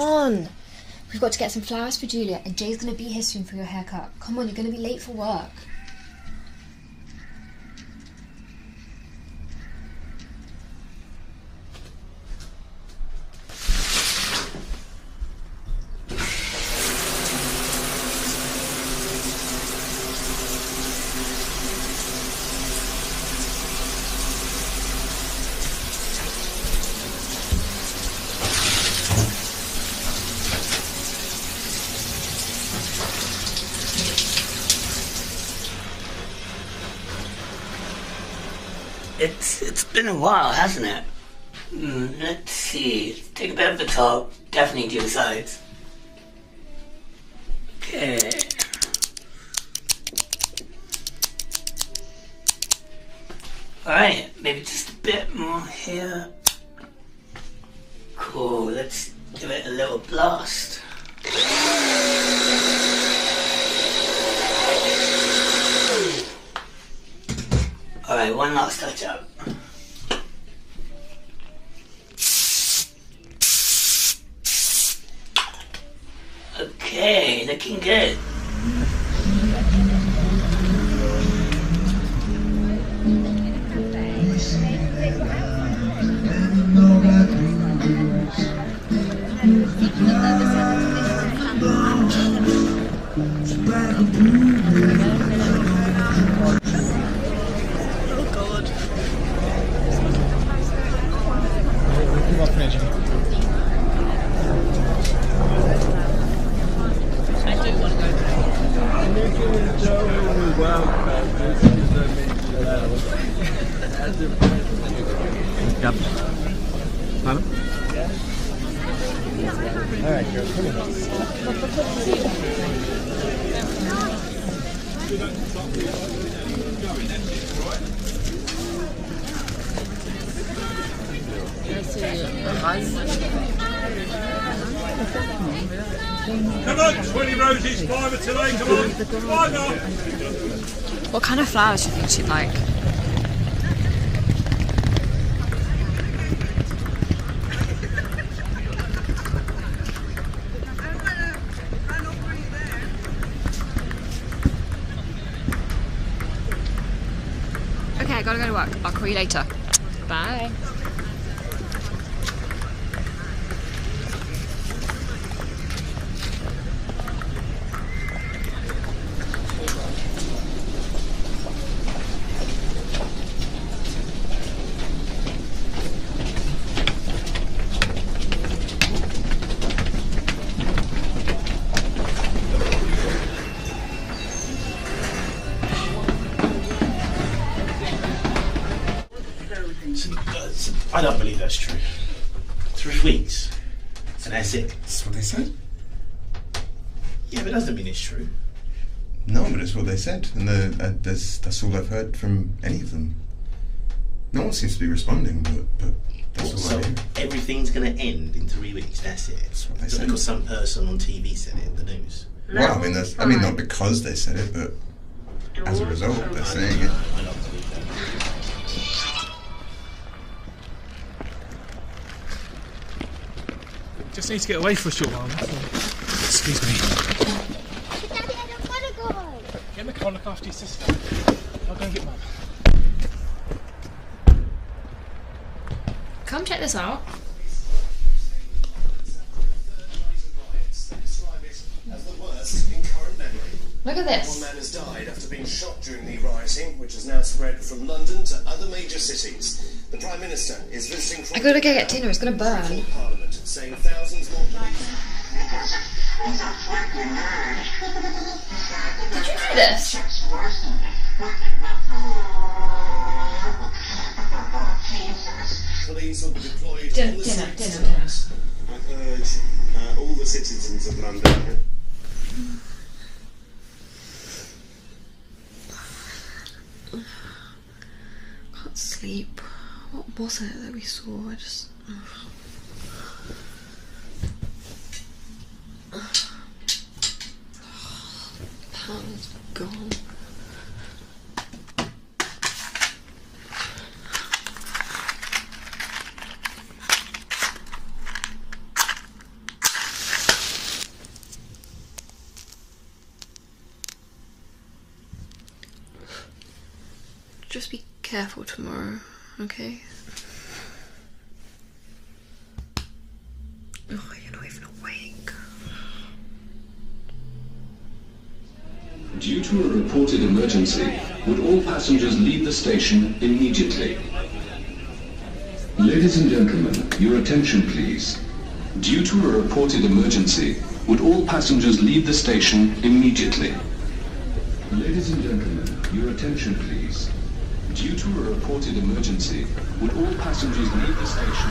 on. We've got to get some flowers for Julia, and Jay's going to be here soon for your haircut. Come on, you're going to be late for work. It's been a while, hasn't it? Let's see. Take a bit of the top, definitely do the sides. Okay. Alright, maybe just a bit more here. Cool, let's give it a little blast. Alright, one last touch up. Okay, looking good. Yep. Pardon? Alright, girl, come on. Come on, 20 roses, 5 today, come on. 5 up. What kind of flowers do you think she'd like? Okay, I gotta go to work. I'll call you later. Bye. I don't believe that's true. 3 weeks, and that's it. That's what they said. Yeah, but it doesn't mean it's true. No, but it's what they said, and that's all I've heard from any of them. No one seems to be responding, but that's all So I hear. everything's going to end in 3 weeks. That's it. That's what they Not said. because some person on TV said it in the news. Well, I mean, not because they said it, but as a result, they're saying it. I don't believe that. Just need to get away for a short while. Excuse me. Daddy, I don't want to go. Get in the car, look after your sister. I'll go and get Mum. Come check this out. Look at this. One man has died after being shot during the rioting, which has now spread from London to other major cities. The Prime Minister is visiting. I gotta go get dinner. It's gonna burn. Parliament, saying thousands more. Did you do this? Police will be deployed Dinner. on the streets. I've heard all the citizens of London. Can't sleep. What was it that we saw? I just. Pound's gone. careful tomorrow, okay? Oh, you're not even awake. Due to a reported emergency, would all passengers leave the station immediately? Ladies and gentlemen, your attention please. Due to a reported emergency, would all passengers leave the station immediately? Ladies and gentlemen, your attention please. Due to a reported emergency, would all passengers leave the station?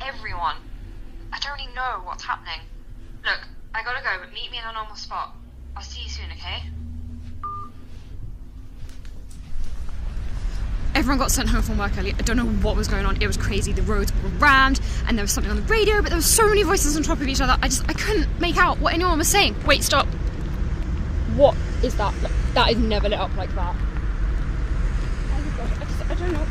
Everyone. I don't really know what's happening. Look, I gotta go, but meet me in a normal spot. I'll see you soon, okay? Everyone got sent home from work early. I don't know what was going on. It was crazy. The roads were rammed and there was something on the radio, but there were so many voices on top of each other. I couldn't make out what anyone was saying. Wait, stop. What is that? That is never lit up like that. Oh my gosh, I don't know.